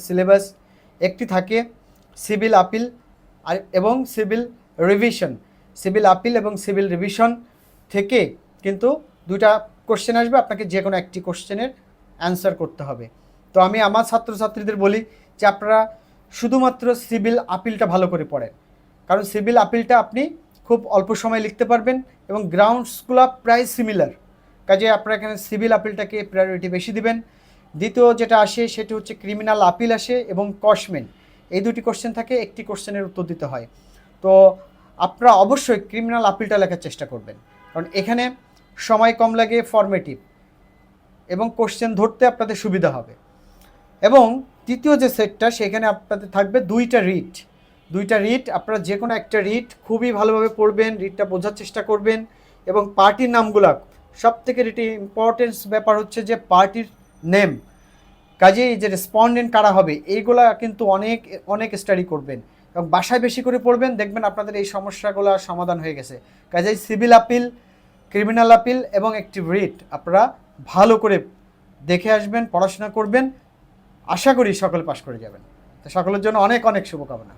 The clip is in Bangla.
সিলেবাস একটি থাকে সিভিল আপিল এবং সিভিল রিভিশন। সিভিল আপিল এবং সিভিল রিভিশন থেকে কিন্তু দুইটা কোশ্চেন আসবে, আপনাকে যে কোনো একটি কোশ্চেনের অ্যান্সার করতে হবে। তো আমি আমার ছাত্রছাত্রীদের বলি যে আপনারা শুধুমাত্র সিভিল আপিলটা ভালো করে পড়েন, কারণ সিভিল আপিলটা আপনি খুব অল্প সময় লিখতে পারবেন এবং গ্রাউন্ডসগুলো প্রায় সিমিলার, কাজে আপনারা এখানে সিভিল আপিলটাকে প্রায়োরিটি বেশি দিবেন। দ্বিতীয় যেটা আসে সেটি হচ্ছে ক্রিমিনাল আপিল আসে এবং কসমেন, এই দুটি কোশ্চেন থাকে, একটি কোশ্চেনের উত্তর দিতে হয়। তো আপনারা অবশ্যই ক্রিমিনাল আপিলটা লেখার চেষ্টা করবেন, কারণ এখানে সময় কম লাগে, ফর্মেটিভ এবং কোশ্চেন ধরতে আপনাদের সুবিধা হবে। এবং তৃতীয় যে সেটটা সেখানে আপনাদের থাকবে দুইটা রিট। আপনারা যে কোনো একটা রিট খুবই ভালোভাবে পড়বেন, রিটটা বোঝার চেষ্টা করবেন এবং পার্টির নামগুলা সবথেকে রিটে ইম্পর্টেন্স ব্যাপার হচ্ছে যে পার্টির নেম, কাজেই যে রেসপন্ডেন্ট কারা হবে এইগুলা কিন্তু অনেক অনেক স্টাডি করবেন এবং বাসায় বেশি করে পড়বেন, দেখবেন আপনাদের এই সমস্যাগুলো সমাধান হয়ে গেছে। কাজেই সিভিল আপিল, ক্রিমিনাল আপিল এবং একটি রিট আপনারা ভালো করে দেখে আসবেন, পড়াশোনা করবেন, আশা করি সকলে পাশ করে যাবেন। তো সকলের জন্য অনেক অনেক শুভকামনা।